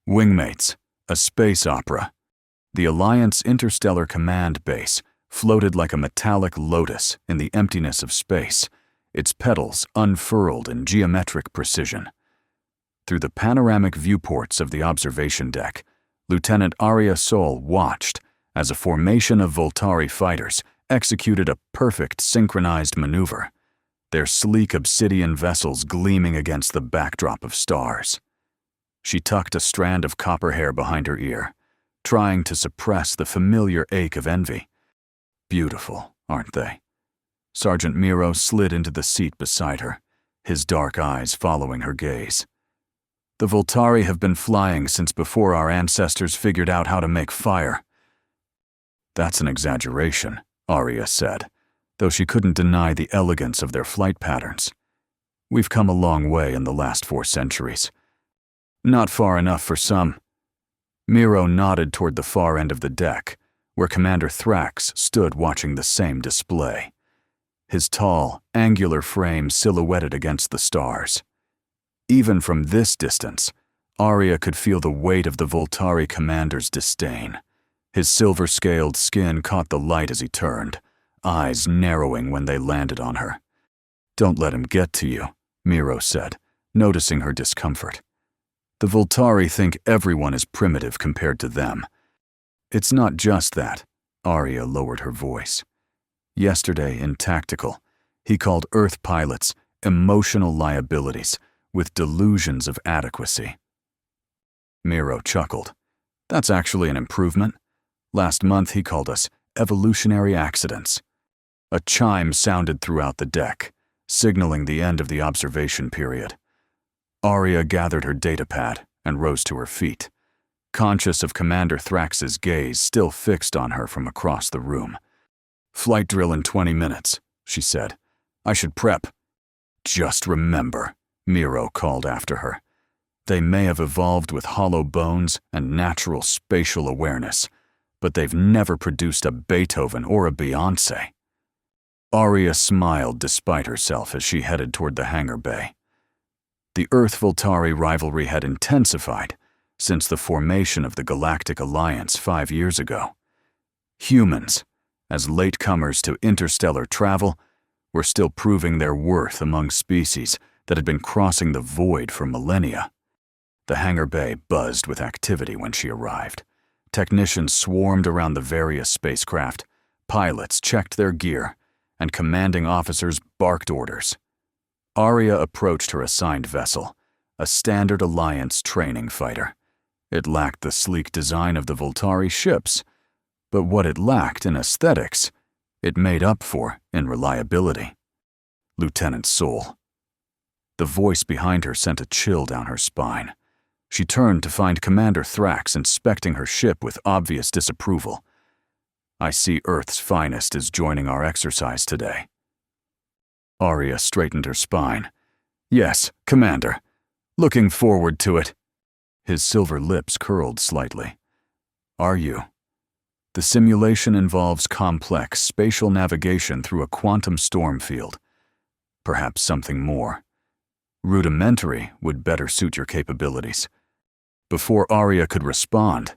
Wingmates, a space opera. The Alliance Interstellar Command Base floated like a metallic lotus in the emptiness of space, its petals unfurled in geometric precision. Through the panoramic viewports of the observation deck, Lieutenant Arya Sol watched as a formation of Voltari fighters executed a perfect synchronized maneuver, their sleek obsidian vessels gleaming against the backdrop of stars. She tucked a strand of copper hair behind her ear, trying to suppress the familiar ache of envy. Beautiful, aren't they? Sergeant Miro slid into the seat beside her, his dark eyes following her gaze. The Voltari have been flying since before our ancestors figured out how to make fire. That's an exaggeration, Arya said, though she couldn't deny the elegance of their flight patterns. We've come a long way in the last 4 centuries. Not far enough for some. Miro nodded toward the far end of the deck, where Commander Thrax stood watching the same display, his tall, angular frame silhouetted against the stars. Even from this distance, Arya could feel the weight of the Voltari commander's disdain. His silver-scaled skin caught the light as he turned, eyes narrowing when they landed on her. "Don't let him get to you," Miro said, noticing her discomfort. "The Voltari think everyone is primitive compared to them." "It's not just that," Arya lowered her voice. "Yesterday, in Tactical, he called Earth pilots emotional liabilities with delusions of adequacy." Miro chuckled. "That's actually an improvement. Last month he called us evolutionary accidents." A chime sounded throughout the deck, signaling the end of the observation period. Arya gathered her datapad and rose to her feet, conscious of Commander Thrax's gaze still fixed on her from across the room. "Flight drill in 20 minutes, she said. "I should prep." "Just remember," Miro called after her. "They may have evolved with hollow bones and natural spatial awareness, but they've never produced a Beethoven or a Beyoncé." Arya smiled despite herself as she headed toward the hangar bay. The Earth-Voltari rivalry had intensified since the formation of the Galactic Alliance 5 years ago. Humans, as latecomers to interstellar travel, were still proving their worth among species that had been crossing the void for millennia. The hangar bay buzzed with activity when she arrived. Technicians swarmed around the various spacecraft, pilots checked their gear, and commanding officers barked orders. Arya approached her assigned vessel, a standard Alliance training fighter. It lacked the sleek design of the Voltari ships, but what it lacked in aesthetics, it made up for in reliability. "Lieutenant Sol." The voice behind her sent a chill down her spine. She turned to find Commander Thrax inspecting her ship with obvious disapproval. "I see Earth's finest is joining our exercise today." Arya straightened her spine. "Yes, Commander. Looking forward to it." His silver lips curled slightly. "Are you?" "The simulation involves complex spatial navigation through a quantum storm field. Perhaps something more. Rudimentary would better suit your capabilities." Before Arya could respond,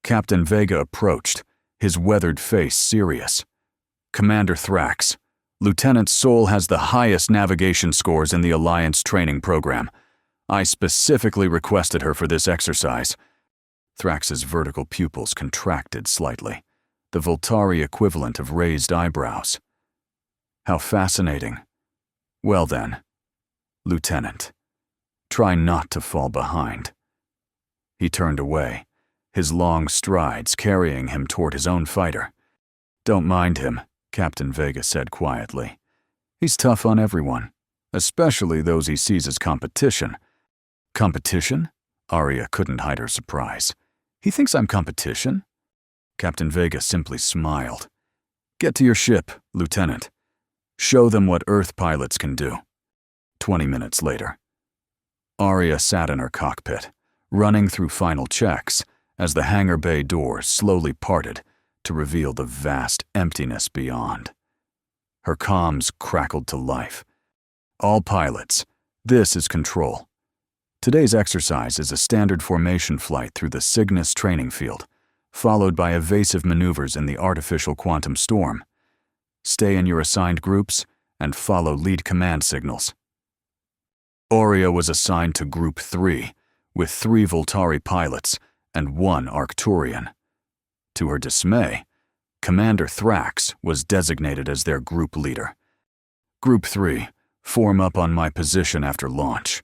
Captain Vega approached, his weathered face serious. "Commander Thrax, Lieutenant Sol has the highest navigation scores in the Alliance training program. I specifically requested her for this exercise." Thrax's vertical pupils contracted slightly, the Voltari equivalent of raised eyebrows. "How fascinating. Well then, Lieutenant, try not to fall behind." He turned away, his long strides carrying him toward his own fighter. "Don't mind him," Captain Vega said quietly. "He's tough on everyone, especially those he sees as competition." "Competition?" Arya couldn't hide her surprise. "He thinks I'm competition?" Captain Vega simply smiled. "Get to your ship, Lieutenant. Show them what Earth pilots can do." 20 minutes later, Arya sat in her cockpit, running through final checks as the hangar bay doors slowly parted to reveal the vast emptiness beyond. Her comms crackled to life. "All pilots, this is Control. Today's exercise is a standard formation flight through the Cygnus training field, followed by evasive maneuvers in the artificial quantum storm. Stay in your assigned groups and follow lead command signals. Aurea was assigned to Group 3, with 3 Voltari pilots and 1 Arcturian. To her dismay, Commander Thrax was designated as their group leader. Group 3, form up on my position after launch.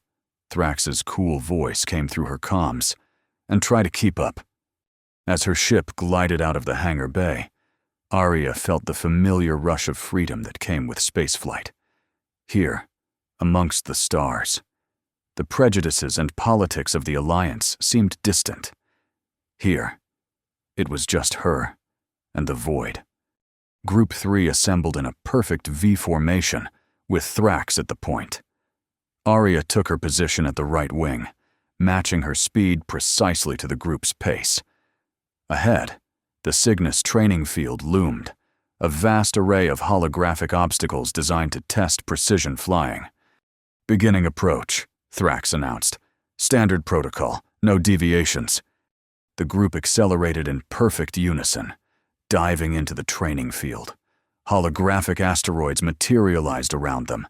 Thrax's cool voice came through her comms, and try to keep up. As her ship glided out of the hangar bay, Aurea felt the familiar rush of freedom that came with spaceflight. Here, amongst the stars, the prejudices and politics of the Alliance seemed distant. Here, it was just her and the void. Group 3 assembled in a perfect V formation, with Thrax at the point. Aurea took her position at the right wing, matching her speed precisely to the group's pace. Ahead, the Cygnus training field loomed, a vast array of holographic obstacles designed to test precision flying. Beginning approach, Thrax announced. Standard protocol, no deviations. The group accelerated in perfect unison, diving into the training field. Holographic asteroids materialized around them,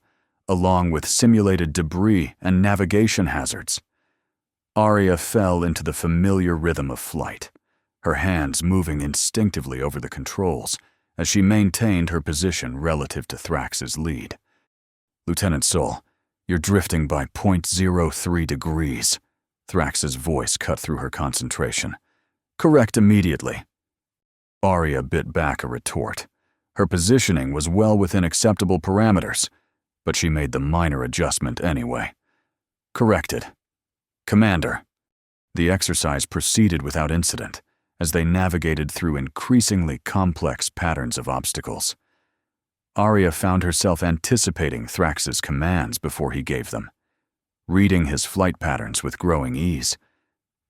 along with simulated debris and navigation hazards. Aurea fell into the familiar rhythm of flight, her hands moving instinctively over the controls as she maintained her position relative to Thrax's lead. Lieutenant Sol, you're drifting by 0.03 degrees. Thrax's voice cut through her concentration. Correct immediately. Aurea bit back a retort. Her positioning was well within acceptable parameters, but she made the minor adjustment anyway. Corrected. Commander. The exercise proceeded without incident as they navigated through increasingly complex patterns of obstacles. Aurea found herself anticipating Thrax's commands before he gave them, reading his flight patterns with growing ease.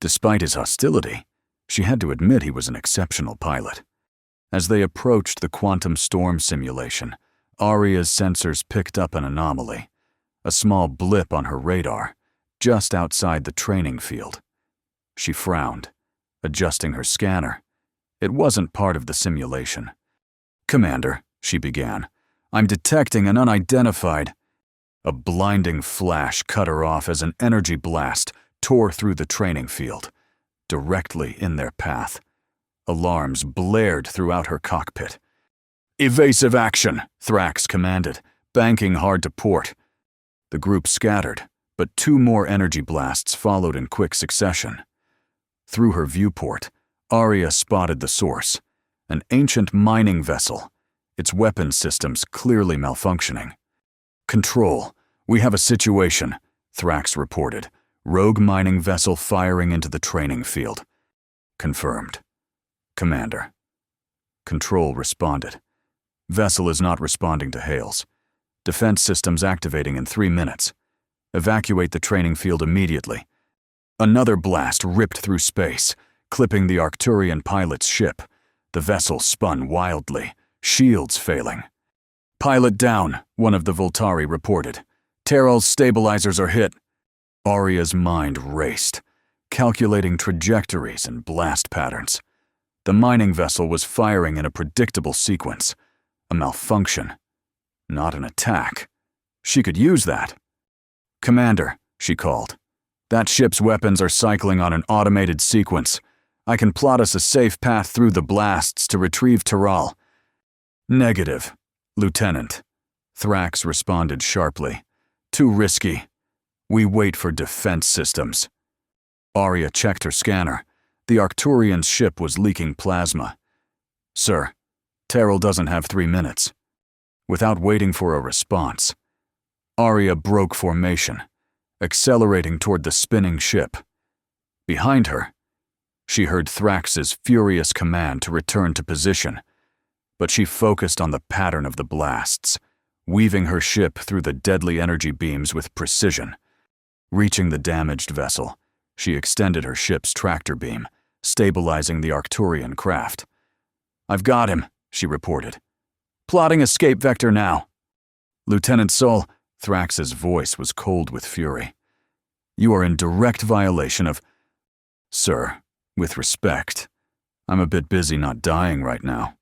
Despite his hostility, she had to admit he was an exceptional pilot. As they approached the quantum storm simulation, Aurea's sensors picked up an anomaly, a small blip on her radar, just outside the training field. She frowned, adjusting her scanner. It wasn't part of the simulation. Commander, she began, I'm detecting an unidentified. A blinding flash cut her off as an energy blast tore through the training field, directly in their path. Alarms blared throughout her cockpit. Evasive action, Thrax commanded, banking hard to port. The group scattered, but 2 more energy blasts followed in quick succession. Through her viewport, Aurea spotted the source, an ancient mining vessel, its weapons systems clearly malfunctioning. Control, we have a situation, Thrax reported, rogue mining vessel firing into the training field. Confirmed. Commander. Control responded. Vessel is not responding to hails. Defense systems activating in 3 minutes. Evacuate the training field immediately. Another blast ripped through space, clipping the Arcturian pilot's ship. The vessel spun wildly, shields failing. Pilot down, one of the Voltari reported. Terrell's stabilizers are hit. Aurea's mind raced, calculating trajectories and blast patterns. The mining vessel was firing in a predictable sequence. A malfunction, not an attack. She could use that. Commander, she called. That ship's weapons are cycling on an automated sequence. I can plot us a safe path through the blasts to retrieve Terral. Negative, Lieutenant. Thrax responded sharply. Too risky. We wait for defense systems. Aurea checked her scanner. The Arcturian's ship was leaking plasma. Sir, Terrell doesn't have 3 minutes. Without waiting for a response, Aurea broke formation, accelerating toward the spinning ship. Behind her, she heard Thrax's furious command to return to position, but she focused on the pattern of the blasts, weaving her ship through the deadly energy beams with precision. Reaching the damaged vessel, she extended her ship's tractor beam, stabilizing the Arcturian craft. I've got him, she reported. Plotting escape vector now. Lieutenant Sol, Thrax's voice was cold with fury. You are in direct violation of— Sir, with respect, I'm a bit busy not dying right now,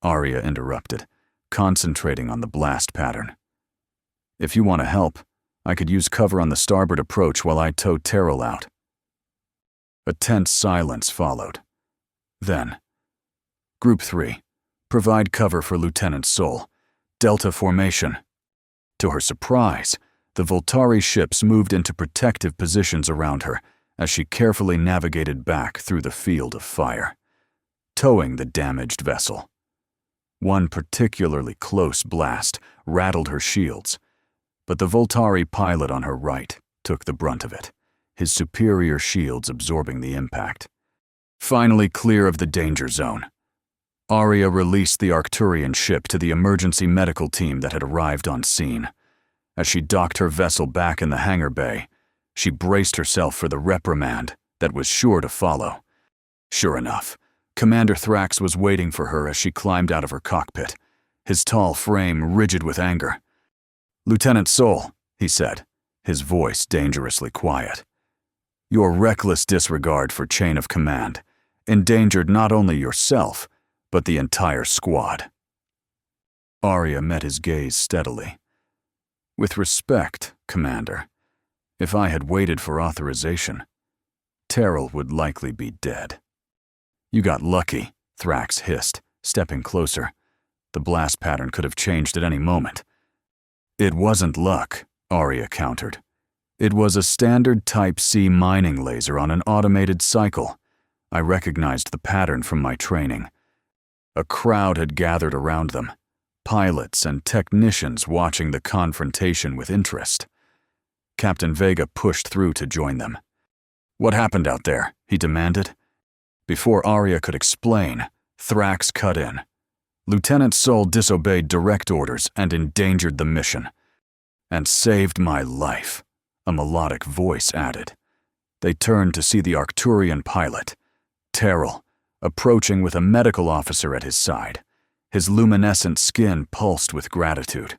Arya interrupted, concentrating on the blast pattern. If you want to help, I could use cover on the starboard approach while I tow Terrell out. A tense silence followed. Then, Group 3, provide cover for Lieutenant Sol. Delta formation. To her surprise, the Voltari ships moved into protective positions around her as she carefully navigated back through the field of fire, towing the damaged vessel. One particularly close blast rattled her shields, but the Voltari pilot on her right took the brunt of it, his superior shields absorbing the impact. Finally clear of the danger zone, Arya released the Arcturian ship to the emergency medical team that had arrived on scene. As she docked her vessel back in the hangar bay, she braced herself for the reprimand that was sure to follow. Sure enough, Commander Thrax was waiting for her as she climbed out of her cockpit, his tall frame rigid with anger. "Lieutenant Sol," he said, his voice dangerously quiet. "Your reckless disregard for chain of command endangered not only yourself, but the entire squad." Arya met his gaze steadily. "With respect, Commander, if I had waited for authorization, Terrell would likely be dead." "You got lucky," Thrax hissed, stepping closer. The blast pattern could have changed at any moment. "It wasn't luck," Arya countered. "It was a standard Type C mining laser on an automated cycle. I recognized the pattern from my training." A crowd had gathered around them, pilots and technicians watching the confrontation with interest. Captain Vega pushed through to join them. "What happened out there?" he demanded. Before Arya could explain, Thrax cut in. "Lieutenant Sol disobeyed direct orders and endangered the mission. And saved my life," a melodic voice added. They turned to see the Arcturian pilot, Terrell, approaching with a medical officer at his side. His luminescent skin pulsed with gratitude.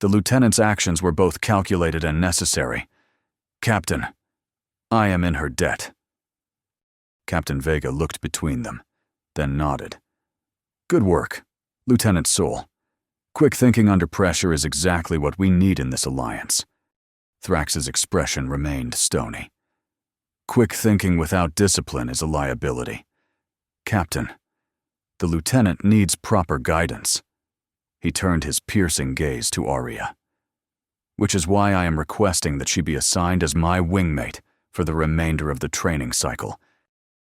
The lieutenant's actions were both calculated and necessary. "Captain, I am in her debt." Captain Vega looked between them, then nodded. "Good work, Lieutenant Sol. Quick thinking under pressure is exactly what we need in this alliance." Thrax's expression remained stony. "Quick thinking without discipline is a liability. Captain, the lieutenant needs proper guidance." He turned his piercing gaze to Arya. "Which is why I am requesting that she be assigned as my wingmate for the remainder of the training cycle."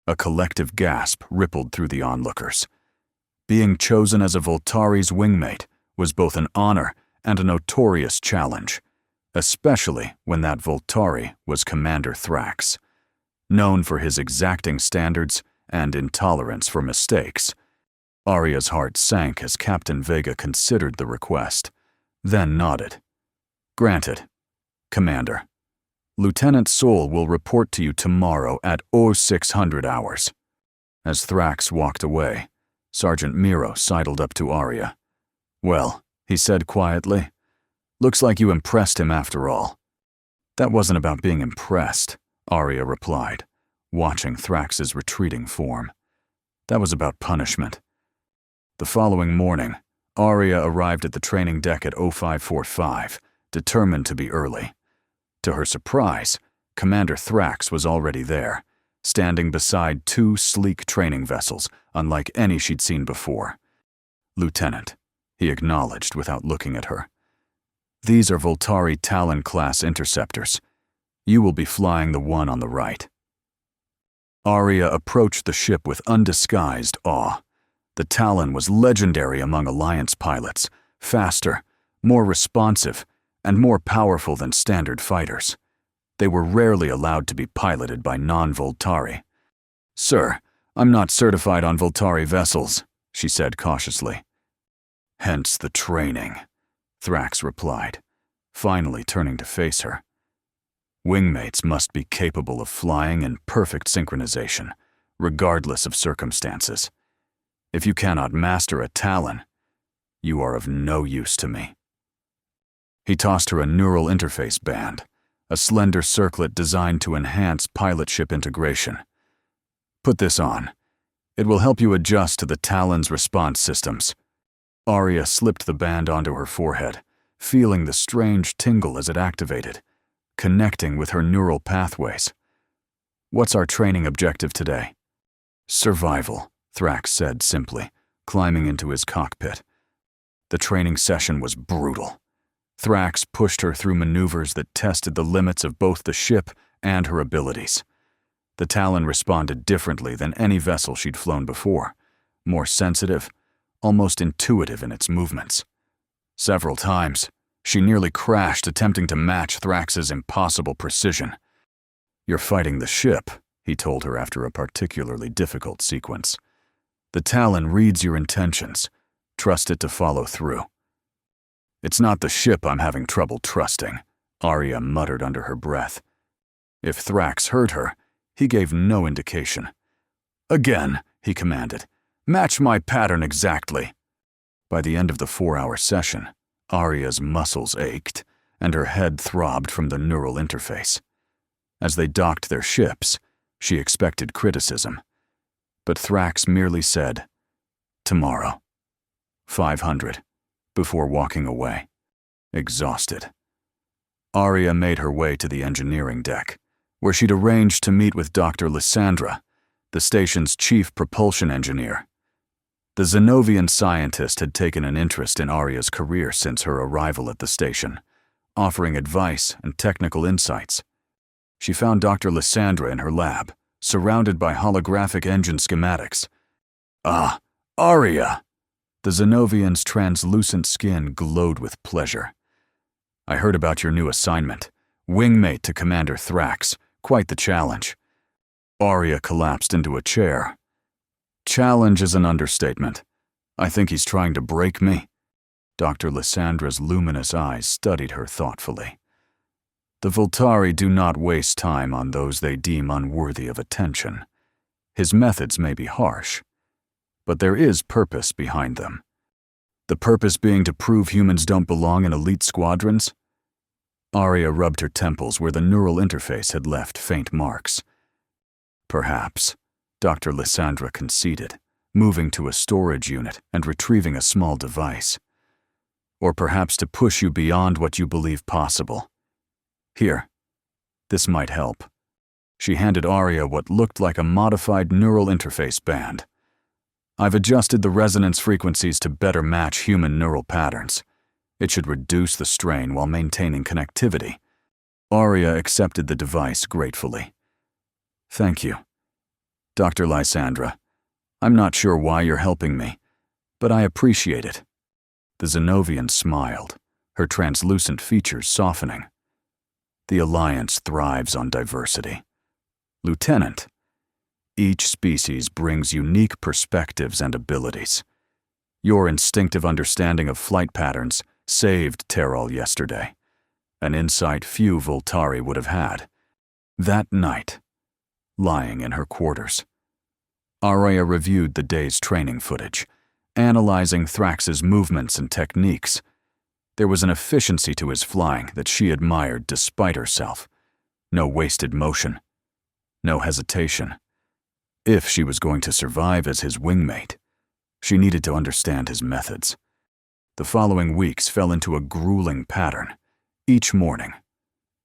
A collective gasp rippled through the onlookers. Being chosen as a Voltari's wingmate was both an honor and a notorious challenge, especially when that Voltari was Commander Thrax. Known for his exacting standards and intolerance for mistakes, Arya's heart sank as Captain Vega considered the request, then nodded. "Granted, Commander. Lieutenant Sol will report to you tomorrow at 0600 hours." As Thrax walked away, Sergeant Miro sidled up to Arya. "Well," he said quietly, "looks like you impressed him after all." "That wasn't about being impressed," Arya replied, watching Thrax's retreating form. "That was about punishment." The following morning, Arya arrived at the training deck at 0545, determined to be early. To her surprise, Commander Thrax was already there, standing beside two sleek training vessels, unlike any she'd seen before. "Lieutenant," he acknowledged without looking at her. "These are Voltari Talon-class interceptors. You will be flying the one on the right." Arya approached the ship with undisguised awe. The Talon was legendary among Alliance pilots, faster, more responsive, and more powerful than standard fighters. They were rarely allowed to be piloted by non-Voltari. "Sir, I'm not certified on Voltari vessels," she said cautiously. "Hence the training," Thrax replied, finally turning to face her. "Wingmates must be capable of flying in perfect synchronization, regardless of circumstances. If you cannot master a Talon, you are of no use to me." He tossed her a neural interface band, a slender circlet designed to enhance pilot ship integration. Put this on. It will help you adjust to the Talon's response systems. Arya slipped the band onto her forehead, feeling the strange tingle as it activated, connecting with her neural pathways. What's our training objective today? Survival, Thrax said simply, climbing into his cockpit. The training session was brutal. Thrax pushed her through maneuvers that tested the limits of both the ship and her abilities. The Talon responded differently than any vessel she'd flown before, more sensitive, almost intuitive in its movements. Several times, she nearly crashed attempting to match Thrax's impossible precision. "You're fighting the ship," he told her after a particularly difficult sequence. "The Talon reads your intentions. Trust it to follow through." "It's not the ship I'm having trouble trusting," Arya muttered under her breath. If Thrax heard her, he gave no indication. "Again," he commanded. "Match my pattern exactly." By the end of the 4-hour session, Arya's muscles ached, and her head throbbed from the neural interface. As they docked their ships, she expected criticism. But Thrax merely said, "Tomorrow. 500, before walking away, exhausted. Arya made her way to the engineering deck, where she'd arranged to meet with Dr. Lysandra, the station's chief propulsion engineer. The Zenovian scientist had taken an interest in Arya's career since her arrival at the station, offering advice and technical insights. She found Dr. Lysandra in her lab, surrounded by holographic engine schematics. "Ah, Arya!" The Zenovian's translucent skin glowed with pleasure. "I heard about your new assignment, Wingmate to Commander Thrax. Quite the challenge." Arya collapsed into a chair. "Challenge is an understatement. I think he's trying to break me." Dr. Lysandra's luminous eyes studied her thoughtfully. "The Voltari do not waste time on those they deem unworthy of attention. His methods may be harsh, but there is purpose behind them. The purpose being to prove humans don't belong in elite squadrons?" Arya rubbed her temples where the neural interface had left faint marks. "Perhaps," Dr. Lysandra conceded, moving to a storage unit and retrieving a small device. "Or perhaps to push you beyond what you believe possible. Here, this might help." She handed Arya what looked like a modified neural interface band. "I've adjusted the resonance frequencies to better match human neural patterns. It should reduce the strain while maintaining connectivity." Arya accepted the device gratefully. "Thank you. Dr. Lysandra, I'm not sure why you're helping me, but I appreciate it." The Zenovian smiled, her translucent features softening. "The Alliance thrives on diversity. Lieutenant, each species brings unique perspectives and abilities. Your instinctive understanding of flight patterns saved Terol yesterday, an insight few Voltari would have had. That night, lying in her quarters, Arya reviewed the day's training footage, analyzing Thrax's movements and techniques. There was an efficiency to his flying that she admired despite herself. No wasted motion, no hesitation. If she was going to survive as his wingmate, she needed to understand his methods. The following weeks fell into a grueling pattern. Each morning,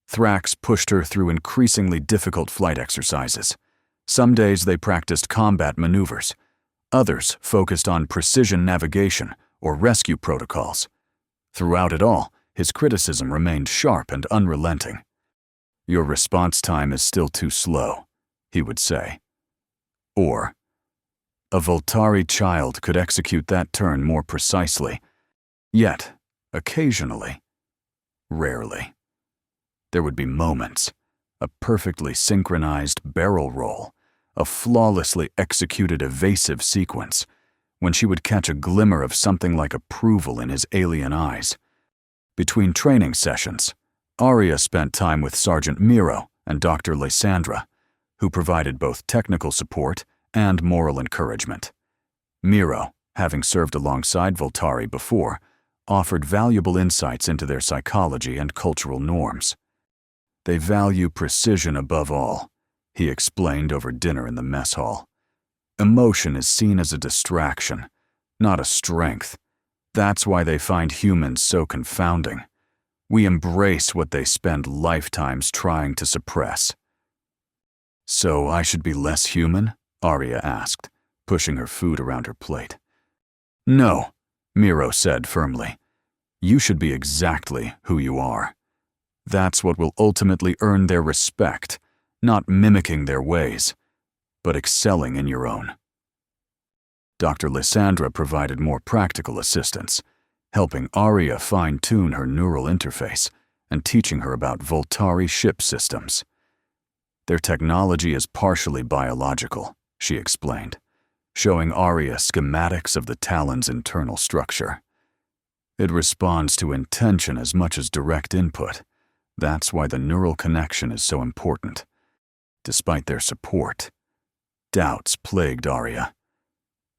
Thrax pushed her through increasingly difficult flight exercises. Some days they practiced combat maneuvers. Others focused on precision navigation or rescue protocols. Throughout it all, his criticism remained sharp and unrelenting. "Your response time is still too slow," he would say. Or, "A Voltari child could execute that turn more precisely." Yet, occasionally, rarely, there would be moments, a perfectly synchronized barrel roll, a flawlessly executed evasive sequence, when she would catch a glimmer of something like approval in his alien eyes. Between training sessions, Arya spent time with Sergeant Miro and Dr. Lysandra, who provided both technical support and moral encouragement. Miro, having served alongside Voltari before, offered valuable insights into their psychology and cultural norms. They value precision above all, he explained over dinner in the mess hall. Emotion is seen as a distraction, not a strength. That's why they find humans so confounding. We embrace what they spend lifetimes trying to suppress. So I should be less human? Arya asked, pushing her food around her plate. No, Miro said firmly. You should be exactly who you are. That's what will ultimately earn their respect, not mimicking their ways, but excelling in your own. Dr. Lysandra provided more practical assistance, helping Arya fine-tune her neural interface and teaching her about Voltari ship systems. Their technology is partially biological, she explained, showing Arya schematics of the Talon's internal structure. It responds to intention as much as direct input. That's why the neural connection is so important. Despite their support, doubts plagued Arya.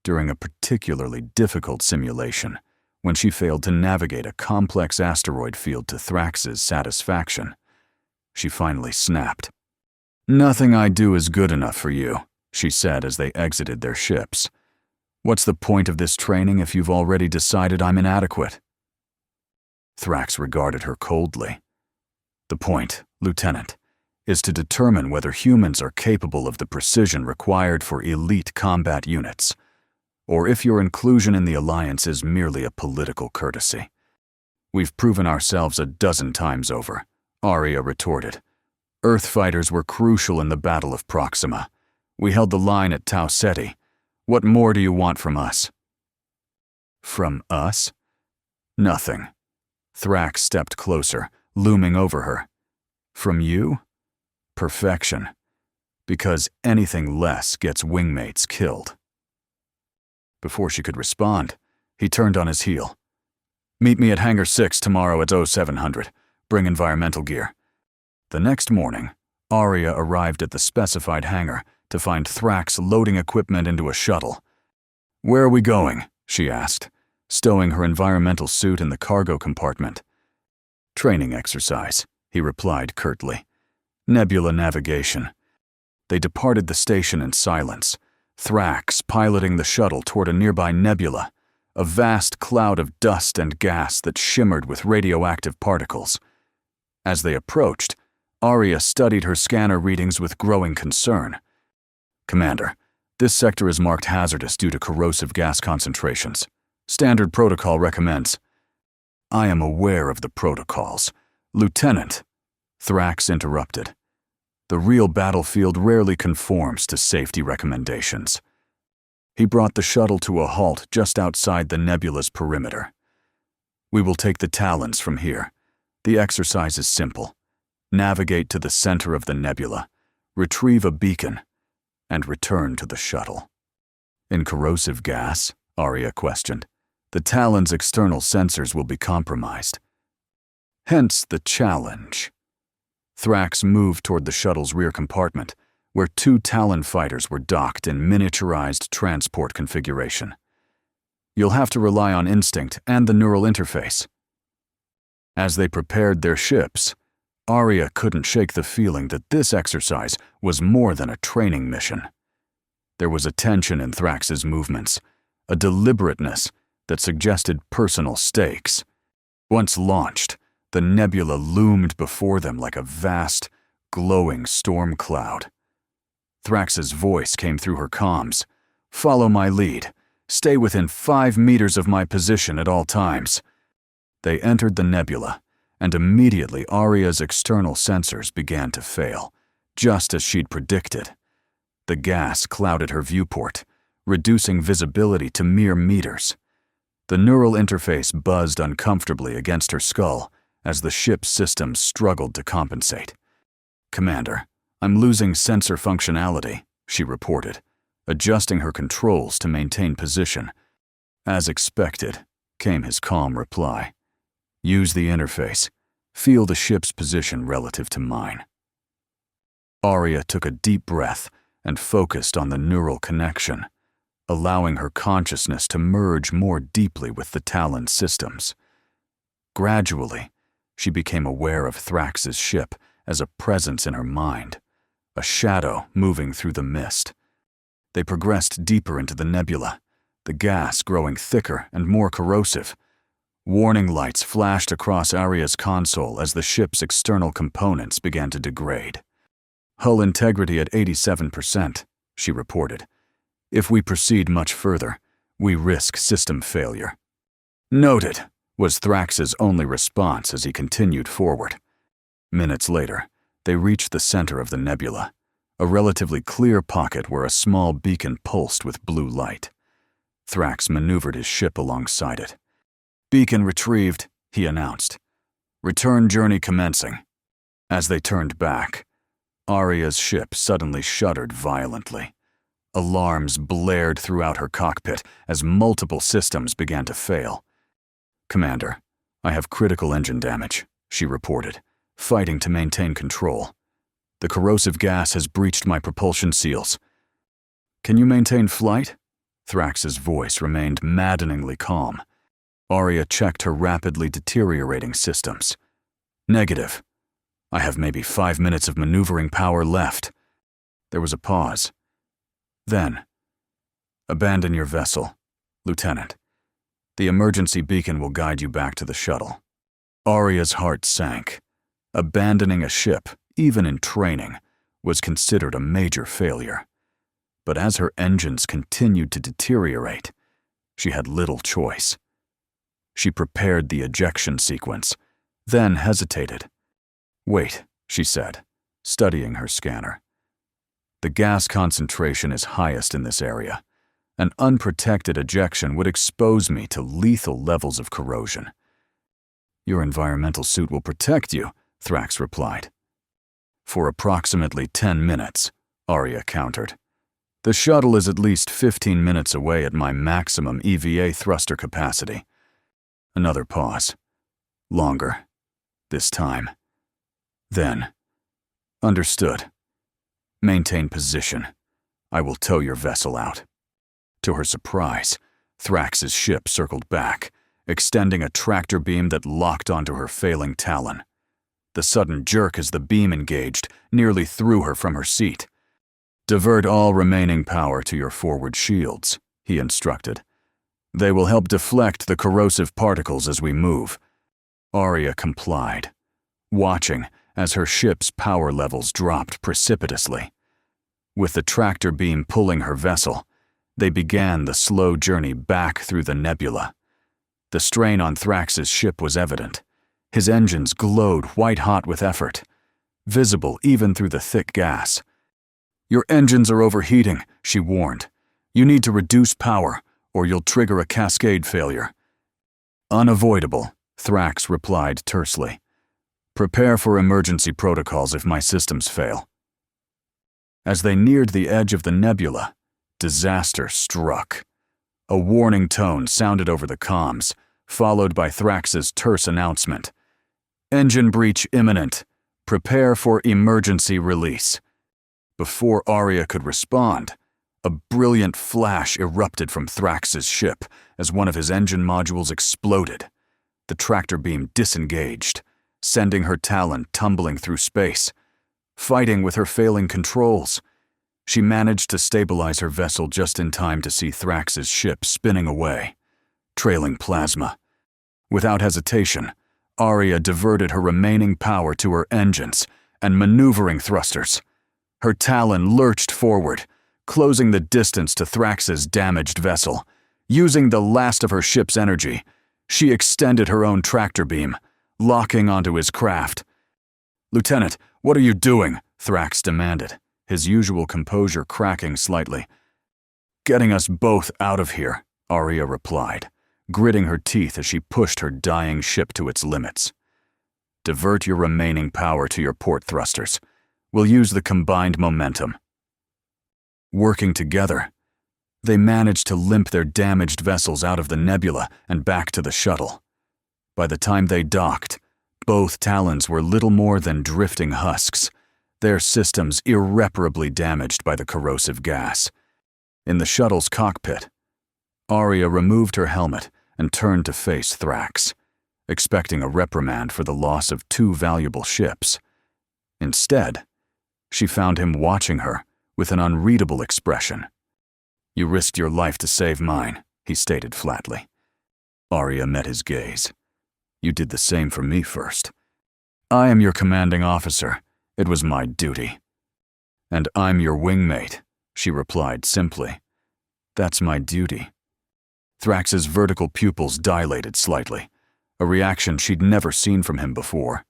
During a particularly difficult simulation, when she failed to navigate a complex asteroid field to Thrax's satisfaction, she finally snapped. "Nothing I do is good enough for you," she said as they exited their ships. "What's the point of this training if you've already decided I'm inadequate?" Thrax regarded her coldly. "The point, Lieutenant, is to determine whether humans are capable of the precision required for elite combat units, or if your inclusion in the Alliance is merely a political courtesy. We've proven ourselves a dozen times over," Arya retorted. "Earth fighters were crucial in the Battle of Proxima. We held the line at Tau Ceti. What more do you want from us?" "From us?" "Nothing." Thrax stepped closer, looming over her. "From you? Perfection. Because anything less gets wingmates killed." Before she could respond, he turned on his heel. "Meet me at Hangar 6 tomorrow at 0700. Bring environmental gear." The next morning, Arya arrived at the specified hangar to find Thrax loading equipment into a shuttle. "Where are we going?" she asked, stowing her environmental suit in the cargo compartment. "Training exercise," he replied curtly. "Nebula navigation." They departed the station in silence, Thrax piloting the shuttle toward a nearby nebula, a vast cloud of dust and gas that shimmered with radioactive particles. As they approached, Arya studied her scanner readings with growing concern. "Commander, this sector is marked hazardous due to corrosive gas concentrations. Standard protocol recommends." "I am aware of the protocols, Lieutenant," Thrax interrupted. "The real battlefield rarely conforms to safety recommendations." He brought the shuttle to a halt just outside the nebula's perimeter. "We will take the Talons from here. The exercise is simple. Navigate to the center of the nebula, retrieve a beacon, and return to the shuttle." "In corrosive gas?" Arya questioned. "The Talon's external sensors will be compromised." "Hence the challenge." Thrax moved toward the shuttle's rear compartment, where 2 Talon fighters were docked in miniaturized transport configuration. "You'll have to rely on instinct and the neural interface." As they prepared their ships, Arya couldn't shake the feeling that this exercise was more than a training mission. There was a tension in Thrax's movements, a deliberateness that suggested personal stakes. Once launched, the nebula loomed before them like a vast, glowing storm cloud. Thrax's voice came through her comms. "Follow my lead. Stay within 5 meters of my position at all times." They entered the nebula, and immediately Arya's external sensors began to fail, just as she'd predicted. The gas clouded her viewport, reducing visibility to mere meters. The neural interface buzzed uncomfortably against her skull as the ship's systems struggled to compensate. "Commander, I'm losing sensor functionality," she reported, adjusting her controls to maintain position. "As expected," came his calm reply. "Use the interface. Feel the ship's position relative to mine." Arya took a deep breath and focused on the neural connection, allowing her consciousness to merge more deeply with the Talon systems. Gradually, she became aware of Thrax's ship as a presence in her mind, a shadow moving through the mist. They progressed deeper into the nebula, the gas growing thicker and more corrosive. Warning lights flashed across Aria's console as the ship's external components began to degrade. "Hull integrity at 87%, she reported. "If we proceed much further, we risk system failure." "Noted," was Thrax's only response as he continued forward. Minutes later, they reached the center of the nebula, a relatively clear pocket where a small beacon pulsed with blue light. Thrax maneuvered his ship alongside it. "Beacon retrieved," he announced. "Return journey commencing." As they turned back, Aria's ship suddenly shuddered violently. Alarms blared throughout her cockpit as multiple systems began to fail. "Commander, I have critical engine damage," she reported, fighting to maintain control. "The corrosive gas has breached my propulsion seals." "Can you maintain flight?" Thrax's voice remained maddeningly calm. Aria checked her rapidly deteriorating systems. "Negative. I have maybe 5 minutes of maneuvering power left." There was a pause. Then, "Abandon your vessel, Lieutenant. The emergency beacon will guide you back to the shuttle." Aria's heart sank. Abandoning a ship, even in training, was considered a major failure. But as her engines continued to deteriorate, she had little choice. She prepared the ejection sequence, then hesitated. "Wait," she said, studying her scanner. "The gas concentration is highest in this area. An unprotected ejection would expose me to lethal levels of corrosion." "Your environmental suit will protect you," Thrax replied. "For approximately 10 minutes, Aria countered. "The shuttle is at least 15 minutes away at my maximum EVA thruster capacity." Another pause. Longer. This time. Then, "Understood. Maintain position. I will tow your vessel out." To her surprise, Thrax's ship circled back, extending a tractor beam that locked onto her failing Talon. The sudden jerk as the beam engaged nearly threw her from her seat. "Divert all remaining power to your forward shields," he instructed. "They will help deflect the corrosive particles as we move." Aria complied, watching as her ship's power levels dropped precipitously. With the tractor beam pulling her vessel, they began the slow journey back through the nebula. The strain on Thrax's ship was evident. His engines glowed white-hot with effort, visible even through the thick gas. "Your engines are overheating," she warned. "You need to reduce power, or you'll trigger a cascade failure." "Unavoidable," Thrax replied tersely. "Prepare for emergency protocols if my systems fail." As they neared the edge of the nebula, disaster struck. A warning tone sounded over the comms, followed by Thrax's terse announcement. "Engine breach imminent. Prepare for emergency release." Before Aria could respond, a brilliant flash erupted from Thrax's ship as one of his engine modules exploded. The tractor beam disengaged, sending her Talon tumbling through space. Fighting with her failing controls, she managed to stabilize her vessel just in time to see Thrax's ship spinning away, trailing plasma. Without hesitation, Aria diverted her remaining power to her engines and maneuvering thrusters. Her Talon lurched forward, closing the distance to Thrax's damaged vessel. Using the last of her ship's energy, she extended her own tractor beam, locking onto his craft. "Lieutenant, what are you doing?" Thrax demanded, his usual composure cracking slightly. "Getting us both out of here," Aria replied, gritting her teeth as she pushed her dying ship to its limits. "Divert your remaining power to your port thrusters. We'll use the combined momentum." Working together, they managed to limp their damaged vessels out of the nebula and back to the shuttle. By the time they docked, both Talons were little more than drifting husks, their systems irreparably damaged by the corrosive gas. In the shuttle's cockpit, Aria removed her helmet and turned to face Thrax, expecting a reprimand for the loss of 2 valuable ships. Instead, she found him watching her with an unreadable expression. "You risked your life to save mine," he stated flatly. Arya met his gaze. "You did the same for me first. I am your commanding officer. It was my duty." "And I'm your wingmate," she replied simply. "That's my duty." Thrax's vertical pupils dilated slightly, a reaction she'd never seen from him before.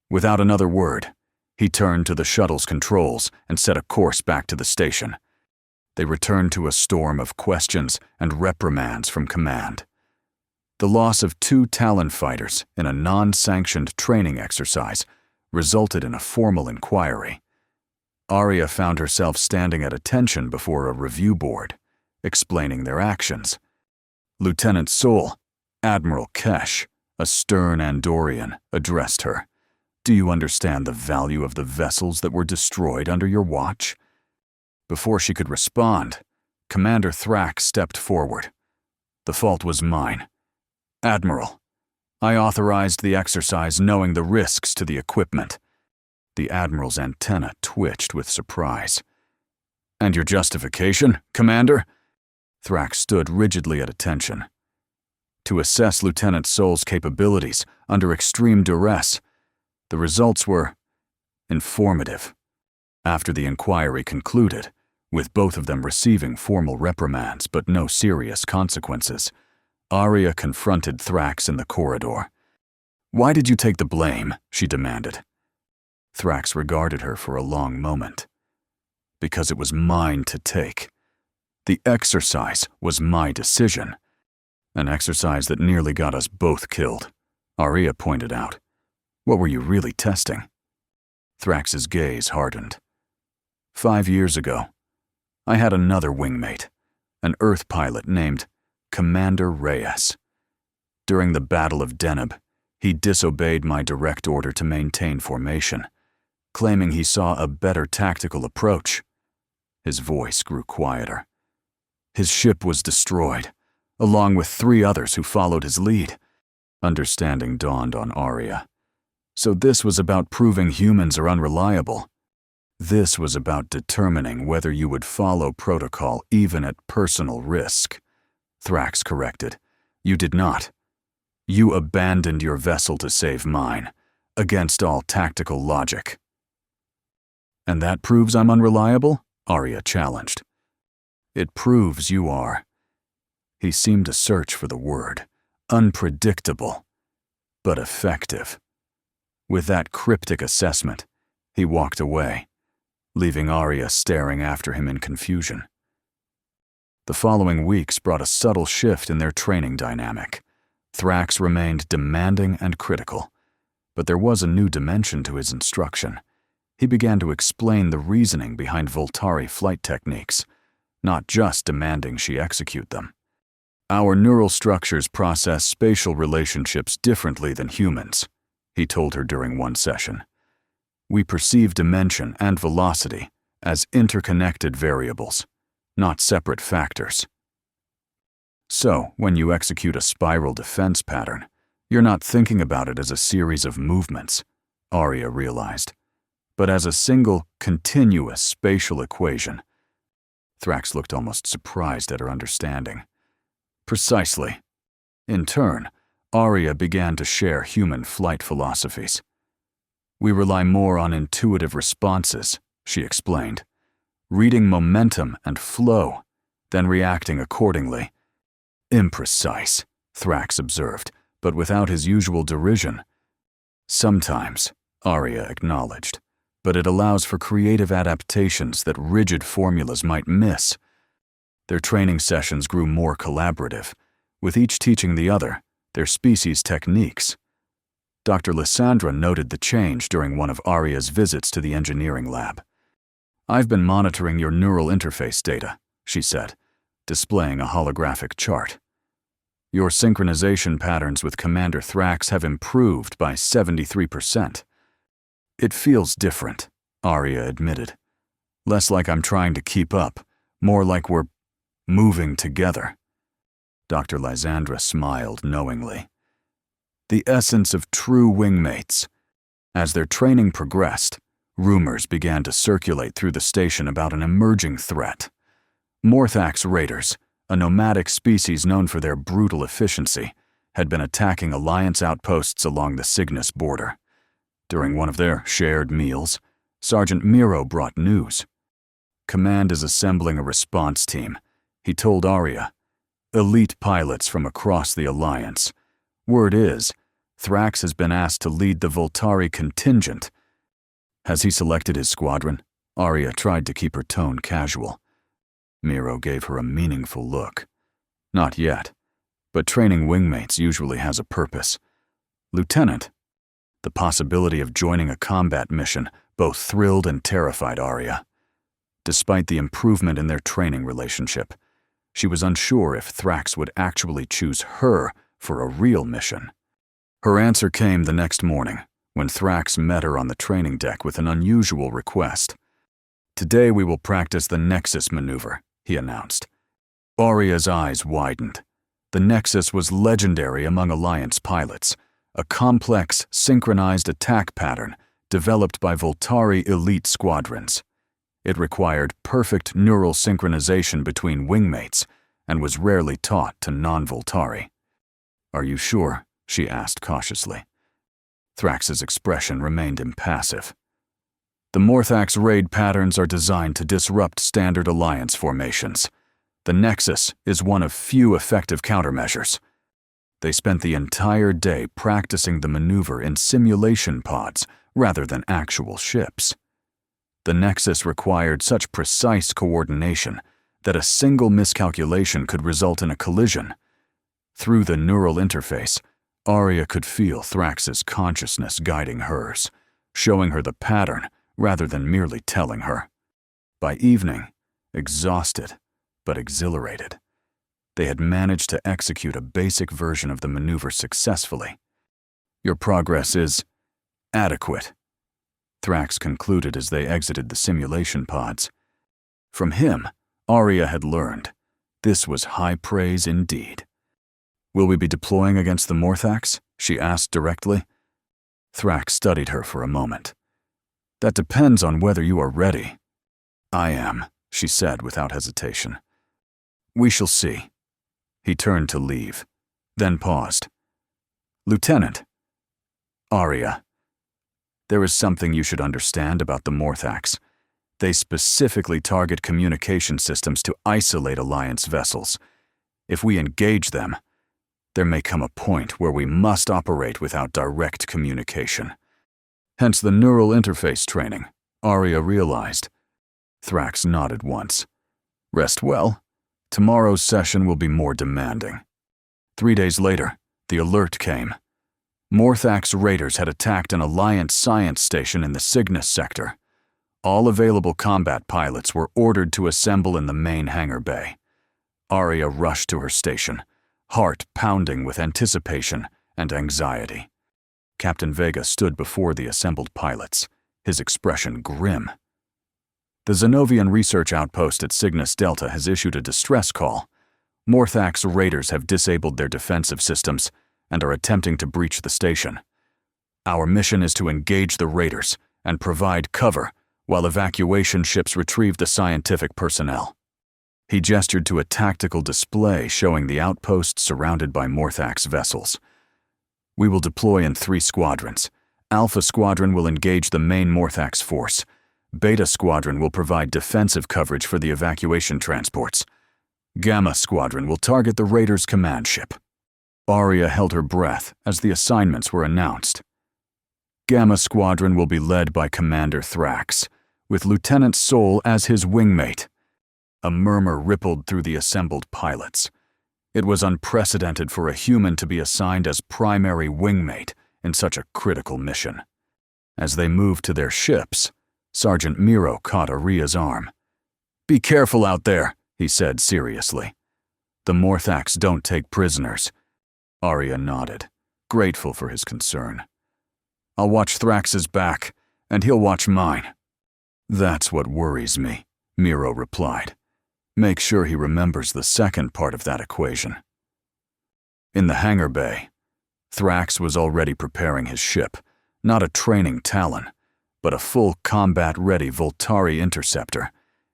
Without another word, he turned to the shuttle's controls and set a course back to the station. They returned to a storm of questions and reprimands from command. The loss of 2 Talon fighters in a non-sanctioned training exercise resulted in a formal inquiry. Arya found herself standing at attention before a review board, explaining their actions. Lieutenant Sol, Admiral Kesh, a stern Andorian, addressed her. "Do you understand the value of the vessels that were destroyed under your watch?" Before she could respond, Commander Thrax stepped forward. "The fault was mine. Admiral, I authorized the exercise knowing the risks to the equipment." The Admiral's antenna twitched with surprise. "And your justification, Commander?" Thrax stood rigidly at attention. "To assess Lieutenant Sol's capabilities under extreme duress. The results were informative." After the inquiry concluded, with both of them receiving formal reprimands but no serious consequences, Arya confronted Thrax in the corridor. "Why did you take the blame?" she demanded. Thrax regarded her for a long moment. "Because it was mine to take. The exercise was my decision. An exercise that nearly got us both killed," Arya pointed out. "What were you really testing?" Thrax's gaze hardened. 5 years ago, I had another wingmate, an Earth pilot named Commander Reyes. During the Battle of Deneb, he disobeyed my direct order to maintain formation, claiming he saw a better tactical approach. His voice grew quieter. His ship was destroyed, along with 3 others who followed his lead. Understanding dawned on Arya. So this was about proving humans are unreliable. This was about determining whether you would follow protocol even at personal risk. Thrax corrected. "You did not. You abandoned your vessel to save mine, against all tactical logic." "And that proves I'm unreliable?" Arya challenged. "It proves you are." He seemed to search for the word. Unpredictable, but effective. With that cryptic assessment, he walked away, leaving Arya staring after him in confusion. The following weeks brought a subtle shift in their training dynamic. Thrax remained demanding and critical, but there was a new dimension to his instruction. He began to explain the reasoning behind Voltari flight techniques, not just demanding she execute them. "Our neural structures process spatial relationships differently than humans," he told her during one session. "We perceive dimension and velocity as interconnected variables, not separate factors. So, when you execute a spiral defense pattern, you're not thinking about it as a series of movements," Arya realized, "but as a single, continuous spatial equation." Thrax looked almost surprised at her understanding. "Precisely." In turn, Arya began to share human flight philosophies. "We rely more on intuitive responses," she explained, "reading momentum and flow, then reacting accordingly." "Imprecise," Thrax observed, but without his usual derision. "Sometimes," Arya acknowledged, "but it allows for creative adaptations that rigid formulas might miss." Their training sessions grew more collaborative, with each teaching the other their species' techniques. Dr. Lysandra noted the change during one of Arya's visits to the engineering lab. "I've been monitoring your neural interface data," she said, displaying a holographic chart. "Your synchronization patterns with Commander Thrax have improved by 73%. "It feels different," Arya admitted. "Less like I'm trying to keep up, more like we're moving together." Dr. Lysandra smiled knowingly. "The essence of true wingmates." As their training progressed, Rumors began to circulate through the station about an emerging threat. Morthax raiders, a nomadic species known for their brutal efficiency, had been attacking Alliance outposts along the Cygnus border. During one of their shared meals, Sergeant Miro brought news. Command is assembling a response team, he told Arya. Elite pilots from across the Alliance. Word is, Thrax has been asked to lead the Voltari contingent. Has he selected his squadron? Arya tried to keep her tone casual. Miro gave her a meaningful look. Not yet, but training wingmates usually has a purpose. Lieutenant, the possibility of joining a combat mission both thrilled and terrified Arya. Despite the improvement in their training relationship, she was unsure if Thrax would actually choose her for a real mission. Her answer came the next morning, when Thrax met her on the training deck with an unusual request. Today we will practice the Nexus maneuver, he announced. Arya's eyes widened. The Nexus was legendary among Alliance pilots, a complex, synchronized attack pattern developed by Voltari elite squadrons. It required perfect neural synchronization between wingmates and was rarely taught to non-Voltari. Are you sure? She asked cautiously. Thrax's expression remained impassive. The Morthax raid patterns are designed to disrupt standard Alliance formations. The Nexus is one of few effective countermeasures. They spent the entire day practicing the maneuver in simulation pods rather than actual ships. The Nexus required such precise coordination that a single miscalculation could result in a collision. Through the neural interface, Arya could feel Thrax's consciousness guiding hers, showing her the pattern rather than merely telling her. By evening, exhausted but exhilarated, they had managed to execute a basic version of the maneuver successfully. Your progress is adequate, Thrax concluded as they exited the simulation pods. From him, Arya had learned. This was high praise indeed. Will we be deploying against the Morthax? She asked directly. Thrax studied her for a moment. That depends on whether you are ready. I am, she said without hesitation. We shall see. He turned to leave, then paused. Lieutenant. Arya. There is something you should understand about the Morthax. They specifically target communication systems to isolate Alliance vessels. If we engage them, there may come a point where we must operate without direct communication. Hence the neural interface training, Arya realized. Thrax nodded once. Rest well. Tomorrow's session will be more demanding. 3 days later, the alert came. Morthax raiders had attacked an Alliance science station in the Cygnus sector. All available combat pilots were ordered to assemble in the main hangar bay. Arya rushed to her station, heart pounding with anticipation and anxiety. Captain Vega stood before the assembled pilots, his expression grim. The Zenovian research outpost at Cygnus Delta has issued a distress call. Morthax raiders have disabled their defensive systems and are attempting to breach the station. Our mission is to engage the raiders and provide cover while evacuation ships retrieve the scientific personnel. He gestured to a tactical display showing the outpost surrounded by Morthax vessels. We will deploy in 3 squadrons. Alpha Squadron will engage the main Morthax force. Beta Squadron will provide defensive coverage for the evacuation transports. Gamma Squadron will target the raiders' command ship. Arya held her breath as the assignments were announced. Gamma Squadron will be led by Commander Thrax, with Lieutenant Sol as his wingmate. A murmur rippled through the assembled pilots. It was unprecedented for a human to be assigned as primary wingmate in such a critical mission. As they moved to their ships, Sergeant Miro caught Arya's arm. Be careful out there, he said seriously. The Morthax don't take prisoners. Arya nodded, grateful for his concern. I'll watch Thrax's back, and he'll watch mine. That's what worries me, Miro replied. Make sure he remembers the second part of that equation. In the hangar bay, Thrax was already preparing his ship, not a training Talon, but a full combat-ready Voltari interceptor,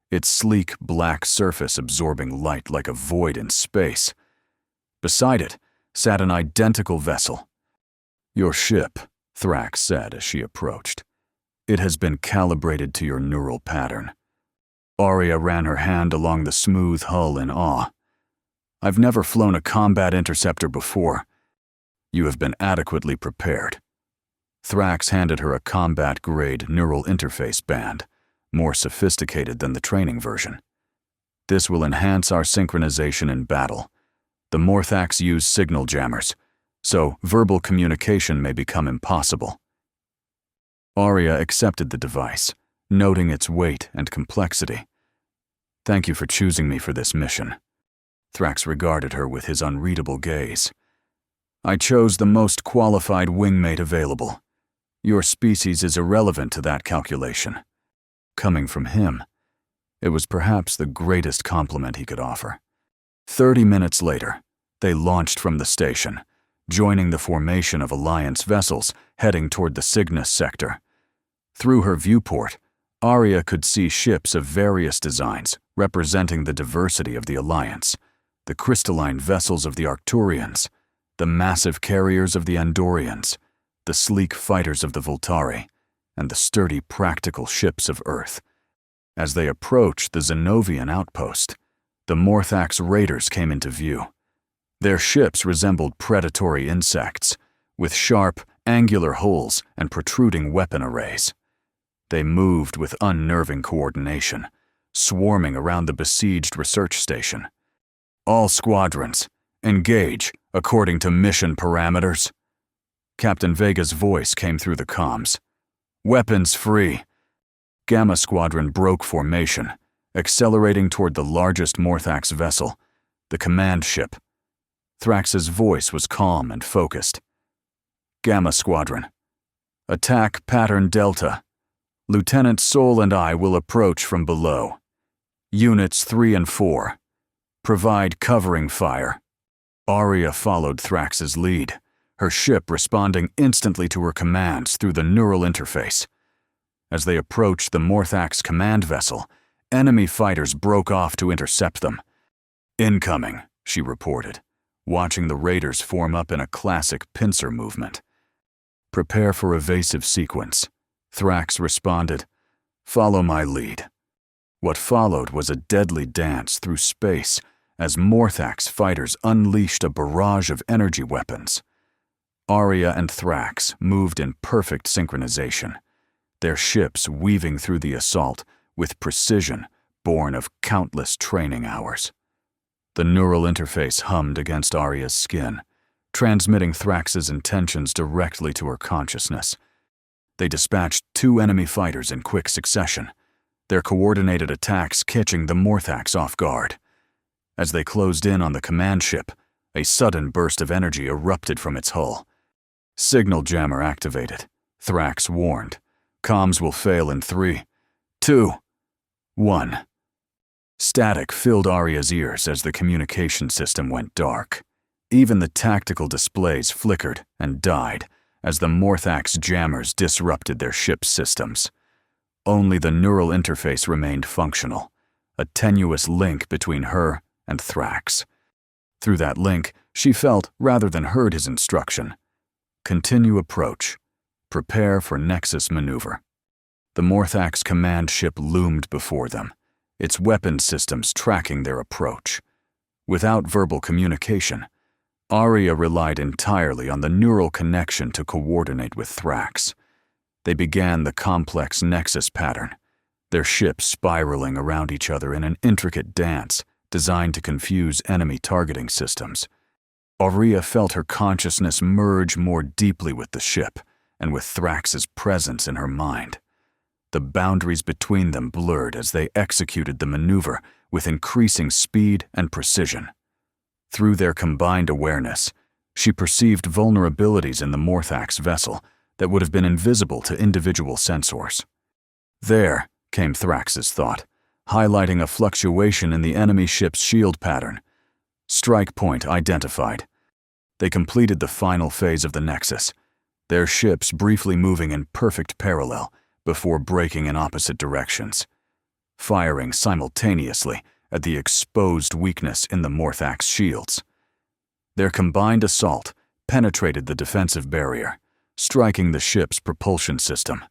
its sleek black surface absorbing light like a void in space. Beside it sat an identical vessel. "Your ship," Thrax said as she approached. "It has been calibrated to your neural pattern." Arya ran her hand along the smooth hull in awe. "I've never flown a combat interceptor before. You have been adequately prepared." Thrax handed her a combat-grade neural interface band, more sophisticated than the training version. "This will enhance our synchronization in battle. The Morthax use signal jammers, so verbal communication may become impossible." Arya accepted the device, noting its weight and complexity. "Thank you for choosing me for this mission." Thrax regarded her with his unreadable gaze. "I chose the most qualified wingmate available. Your species is irrelevant to that calculation." Coming from him, it was perhaps the greatest compliment he could offer. 30 minutes later, they launched from the station, joining the formation of Alliance vessels heading toward the Cygnus sector. Through her viewport, Arya could see ships of various designs representing the diversity of the Alliance: the crystalline vessels of the Arcturians, the massive carriers of the Andorians, the sleek fighters of the Voltari, and the sturdy practical ships of Earth. As they approached the Zenovian outpost, the Morthax raiders came into view. Their ships resembled predatory insects, with sharp, angular hulls and protruding weapon arrays. They moved with unnerving coordination, swarming around the besieged research station. "All squadrons, engage according to mission parameters." Captain Vega's voice came through the comms. "Weapons free." Gamma Squadron broke formation, accelerating toward the largest Morthax vessel, the command ship. Thrax's voice was calm and focused. "Gamma Squadron, attack pattern Delta. Lieutenant Sol and I will approach from below. Units 3 and 4, provide covering fire." Arya followed Thrax's lead, her ship responding instantly to her commands through the neural interface. As they approached the Morthax command vessel, enemy fighters broke off to intercept them. "Incoming," she reported, watching the raiders form up in a classic pincer movement. "Prepare for evasive sequence," Thrax responded. "Follow my lead." What followed was a deadly dance through space as Morthax fighters unleashed a barrage of energy weapons. Arya and Thrax moved in perfect synchronization, their ships weaving through the assault with precision born of countless training hours. The neural interface hummed against Arya's skin, transmitting Thrax's intentions directly to her consciousness. They dispatched 2 enemy fighters in quick succession, their coordinated attacks catching the Morthax off guard. As they closed in on the command ship, a sudden burst of energy erupted from its hull. "Signal jammer activated," Thrax warned. "Comms will fail in 3, 2, 1. Static filled Arya's ears as the communication system went dark. Even the tactical displays flickered and died as the Morthax jammers disrupted their ship's systems. Only the neural interface remained functional, a tenuous link between her and Thrax. Through that link, she felt rather than heard his instruction. Continue approach. Prepare for Nexus maneuver. The Morthax command ship loomed before them, its weapon systems tracking their approach. Without verbal communication, Arya relied entirely on the neural connection to coordinate with Thrax. They began the complex Nexus pattern, their ships spiraling around each other in an intricate dance designed to confuse enemy targeting systems. Arya felt her consciousness merge more deeply with the ship and with Thrax's presence in her mind. The boundaries between them blurred as they executed the maneuver with increasing speed and precision. Through their combined awareness, she perceived vulnerabilities in the Morthax vessel that would have been invisible to individual sensors. "There," came Thrax's thought, highlighting a fluctuation in the enemy ship's shield pattern. Strike point identified. They completed the final phase of the Nexus, their ships briefly moving in perfect parallel, before breaking in opposite directions, firing simultaneously at the exposed weakness in the Morthak's shields. Their combined assault penetrated the defensive barrier, striking the ship's propulsion system.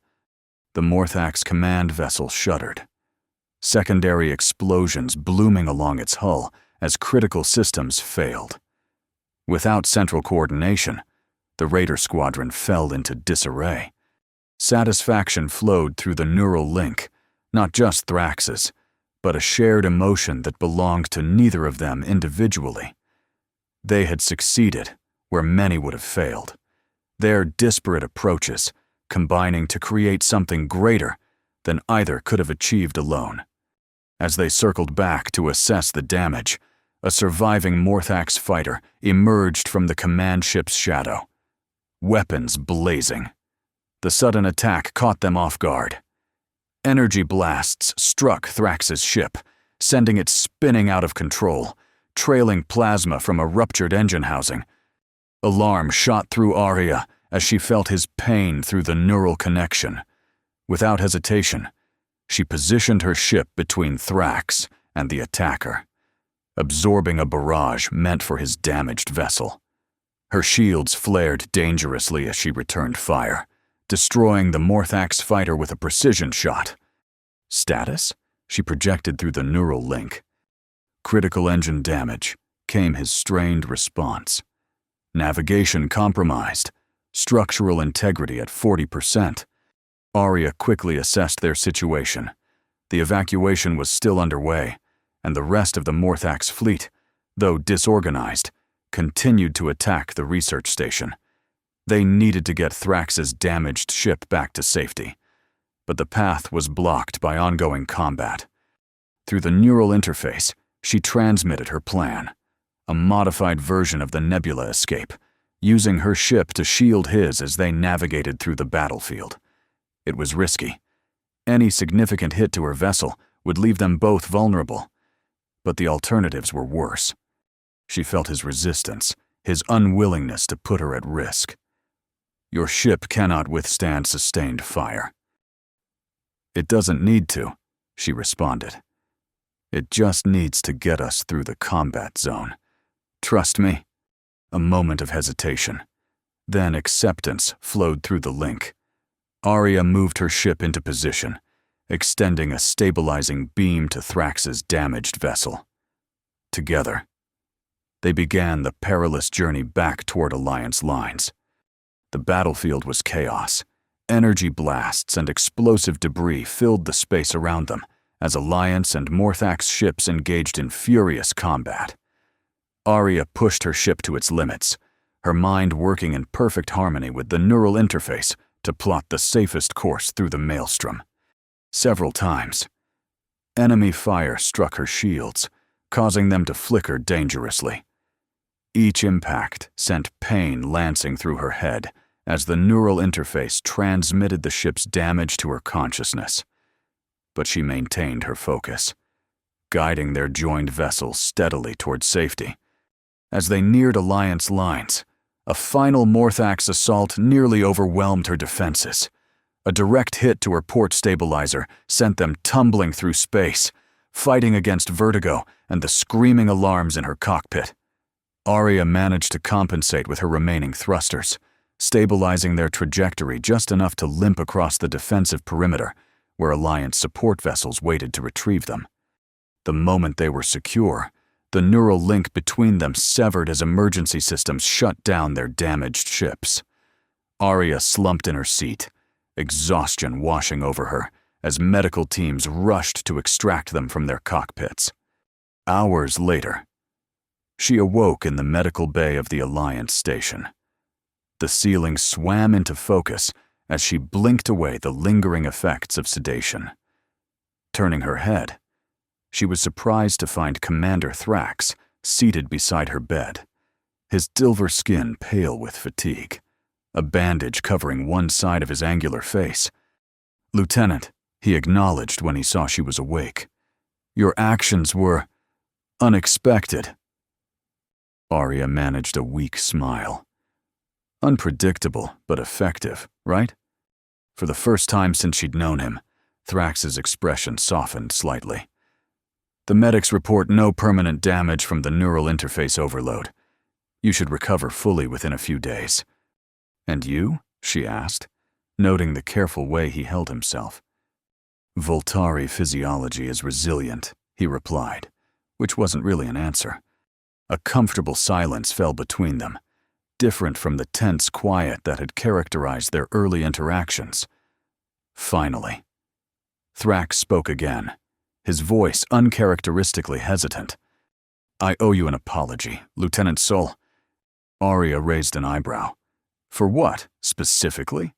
The Morthak's command vessel shuddered, secondary explosions blooming along its hull as critical systems failed. Without central coordination, the Raider squadron fell into disarray. Satisfaction flowed through the neural link, not just Thrax's, but a shared emotion that belonged to neither of them individually. They had succeeded where many would have failed, their disparate approaches combining to create something greater than either could have achieved alone. As they circled back to assess the damage, a surviving Morthak's fighter emerged from the command ship's shadow, weapons blazing. The sudden attack caught them off guard. Energy blasts struck Thrax's ship, sending it spinning out of control, trailing plasma from a ruptured engine housing. Alarm shot through Arya as she felt his pain through the neural connection. Without hesitation, she positioned her ship between Thrax and the attacker, absorbing a barrage meant for his damaged vessel. Her shields flared dangerously as she returned fire, destroying the Morthak's fighter with a precision shot. Status? She projected through the neural link. Critical engine damage, came his strained response. Navigation compromised, structural integrity at 40%. Arya quickly assessed their situation. The evacuation was still underway, and the rest of the Morthak's fleet, though disorganized, continued to attack the research station. They needed to get Thrax's damaged ship back to safety, but the path was blocked by ongoing combat. Through the neural interface, she transmitted her plan, a modified version of the Nebula escape, using her ship to shield his as they navigated through the battlefield. It was risky. Any significant hit to her vessel would leave them both vulnerable, but the alternatives were worse. She felt his resistance, his unwillingness to put her at risk. Your ship cannot withstand sustained fire. It doesn't need to, she responded. It just needs to get us through the combat zone. Trust me. A moment of hesitation. Then acceptance flowed through the link. Arya moved her ship into position, extending a stabilizing beam to Thrax's damaged vessel. Together, they began the perilous journey back toward Alliance lines. The battlefield was chaos. Energy blasts and explosive debris filled the space around them as Alliance and Morthak's ships engaged in furious combat. Arya pushed her ship to its limits, her mind working in perfect harmony with the neural interface to plot the safest course through the maelstrom. Several times, enemy fire struck her shields, causing them to flicker dangerously. Each impact sent pain lancing through her head as the neural interface transmitted the ship's damage to her consciousness. But she maintained her focus, guiding their joined vessel steadily toward safety. As they neared Alliance lines, a final Morthak's assault nearly overwhelmed her defenses. A direct hit to her port stabilizer sent them tumbling through space, fighting against vertigo and the screaming alarms in her cockpit. Arya managed to compensate with her remaining thrusters, stabilizing their trajectory just enough to limp across the defensive perimeter, where Alliance support vessels waited to retrieve them. The moment they were secure, the neural link between them severed as emergency systems shut down their damaged ships. Arya slumped in her seat, exhaustion washing over her as medical teams rushed to extract them from their cockpits. Hours later, she awoke in the medical bay of the Alliance station. The ceiling swam into focus as she blinked away the lingering effects of sedation. Turning her head, she was surprised to find Commander Thrax seated beside her bed, his silver skin pale with fatigue, a bandage covering one side of his angular face. "Lieutenant," he acknowledged when he saw she was awake, "your actions were unexpected." Arya managed a weak smile. Unpredictable, but effective, right? For the first time since she'd known him, Thrax's expression softened slightly. The medics report no permanent damage from the neural interface overload. You should recover fully within a few days. And you? She asked, noting the careful way he held himself. Voltari physiology is resilient, he replied, which wasn't really an answer. A comfortable silence fell between them, different from the tense quiet that had characterized their early interactions. Finally, Thrax spoke again, his voice uncharacteristically hesitant. I owe you an apology, Lieutenant Sol. Arya raised an eyebrow. For what, specifically?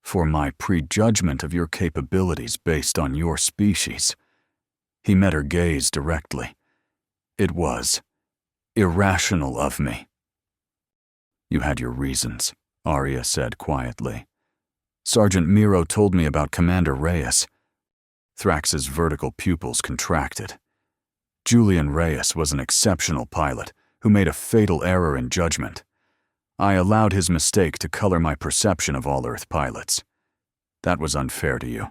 For my prejudgment of your capabilities based on your species. He met her gaze directly. It was irrational of me. You had your reasons, Arya said quietly. Sergeant Miro told me about Commander Reyes. Thrax's vertical pupils contracted. Julian Reyes was an exceptional pilot who made a fatal error in judgment. I allowed his mistake to color my perception of all Earth pilots. That was unfair to you.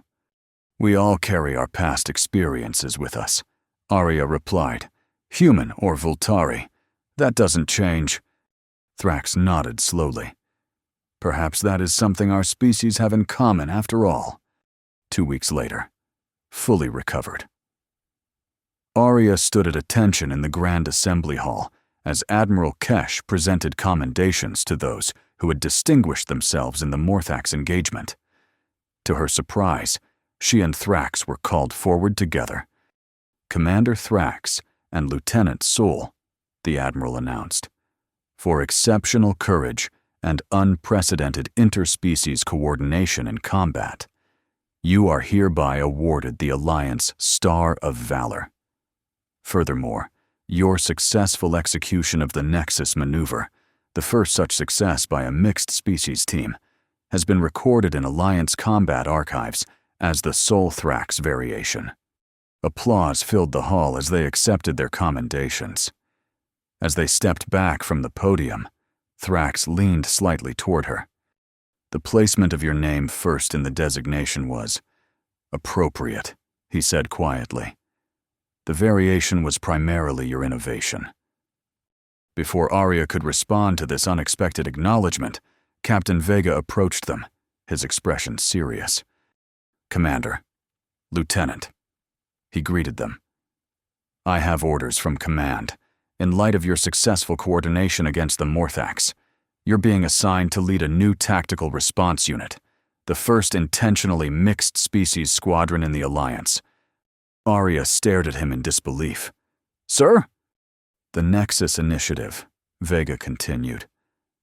We all carry our past experiences with us, Arya replied. Human or Voltari, that doesn't change. Thrax nodded slowly. Perhaps that is something our species have in common after all. 2 weeks later, fully recovered. Arya stood at attention in the Grand Assembly Hall as Admiral Kesh presented commendations to those who had distinguished themselves in the Morthax engagement. To her surprise, she and Thrax were called forward together. Commander Thrax and Lieutenant Sol, the Admiral announced, for exceptional courage and unprecedented interspecies coordination in combat. You are hereby awarded the Alliance Star of Valor. Furthermore, your successful execution of the Nexus maneuver, the first such success by a mixed-species team, has been recorded in Alliance combat archives as the Sol Thrax variation. Applause filled the hall as they accepted their commendations. As they stepped back from the podium, Thrax leaned slightly toward her. The placement of your name first in the designation was appropriate, he said quietly. The variation was primarily your innovation. Before Arya could respond to this unexpected acknowledgement, Captain Vega approached them, his expression serious. Commander, Lieutenant. He greeted them. I have orders from Command. In light of your successful coordination against the Morthax, you're being assigned to lead a new tactical response unit, the first intentionally mixed-species squadron in the Alliance. Arya stared at him in disbelief. Sir? The Nexus Initiative, Vega continued,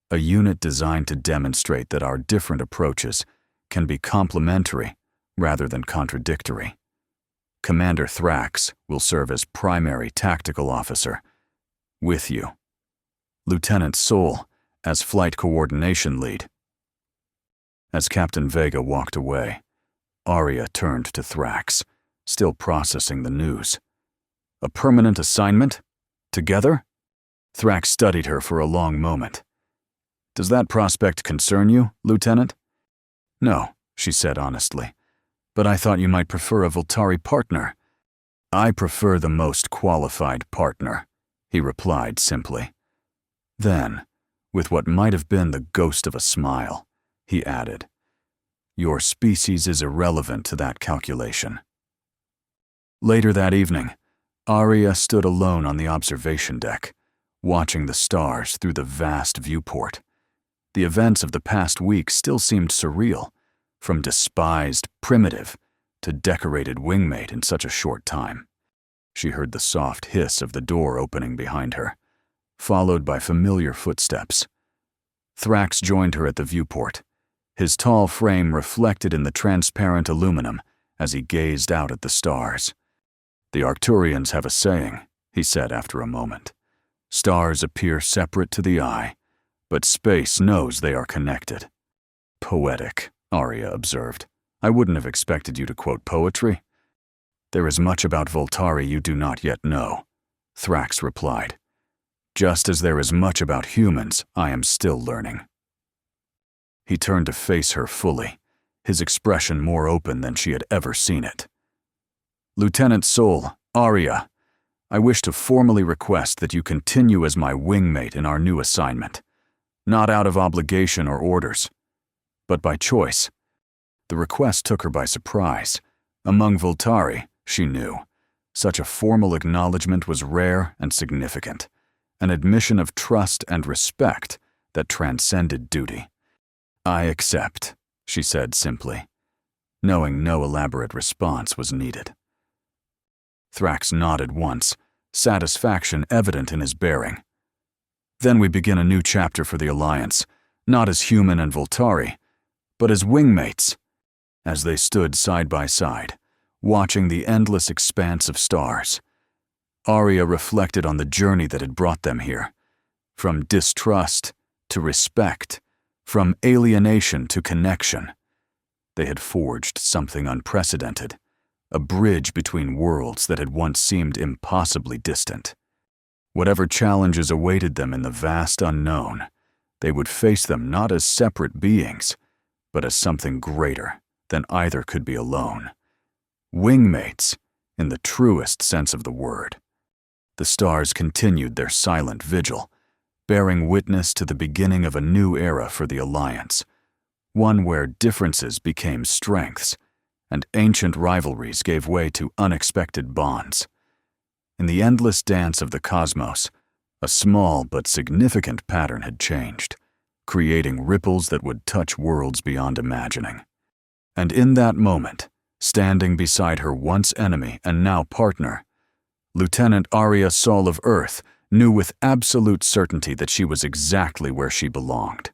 a unit designed to demonstrate that our different approaches can be complementary rather than contradictory. Commander Thrax will serve as primary tactical officer, with you. Lieutenant Sol as flight coordination lead. As Captain Vega walked away, Arya turned to Thrax, still processing the news. A permanent assignment? Together? Thrax studied her for a long moment. Does that prospect concern you, Lieutenant? No, she said honestly. But I thought you might prefer a Voltari partner. I prefer the most qualified partner, he replied simply. Then, with what might have been the ghost of a smile, he added, your species is irrelevant to that calculation. Later that evening, Arya stood alone on the observation deck, watching the stars through the vast viewport. The events of the past week still seemed surreal, from despised primitive to decorated wingmate in such a short time. She heard the soft hiss of the door opening behind her, followed by familiar footsteps. Thrax joined her at the viewport, his tall frame reflected in the transparent aluminum as he gazed out at the stars. The Arcturians have a saying, he said after a moment. Stars appear separate to the eye, but space knows they are connected. Poetic, Arya observed. I wouldn't have expected you to quote poetry. There is much about Voltari you do not yet know, Thrax replied. Just as there is much about humans I am still learning. He turned to face her fully, his expression more open than she had ever seen it. "Lieutenant Sol, Arya, I wish to formally request that you continue as my wingmate in our new assignment, not out of obligation or orders, but by choice." The request took her by surprise. Among Voltari, she knew, such a formal acknowledgement was rare and significant, an admission of trust and respect that transcended duty. "I accept," she said simply, knowing no elaborate response was needed. Thrax nodded once, satisfaction evident in his bearing. "Then we begin a new chapter for the Alliance, not as human and Voltari, but as wingmates." As they stood side by side, watching the endless expanse of stars, Arya reflected on the journey that had brought them here. From distrust to respect, from alienation to connection. They had forged something unprecedented, a bridge between worlds that had once seemed impossibly distant. Whatever challenges awaited them in the vast unknown, they would face them not as separate beings, but as something greater than either could be alone. Wingmates, in the truest sense of the word. The stars continued their silent vigil, bearing witness to the beginning of a new era for the Alliance, one where differences became strengths, and ancient rivalries gave way to unexpected bonds. In the endless dance of the cosmos, a small but significant pattern had changed, creating ripples that would touch worlds beyond imagining. And in that moment, standing beside her once enemy and now partner, Lieutenant Arya Sol of Earth knew with absolute certainty that she was exactly where she belonged.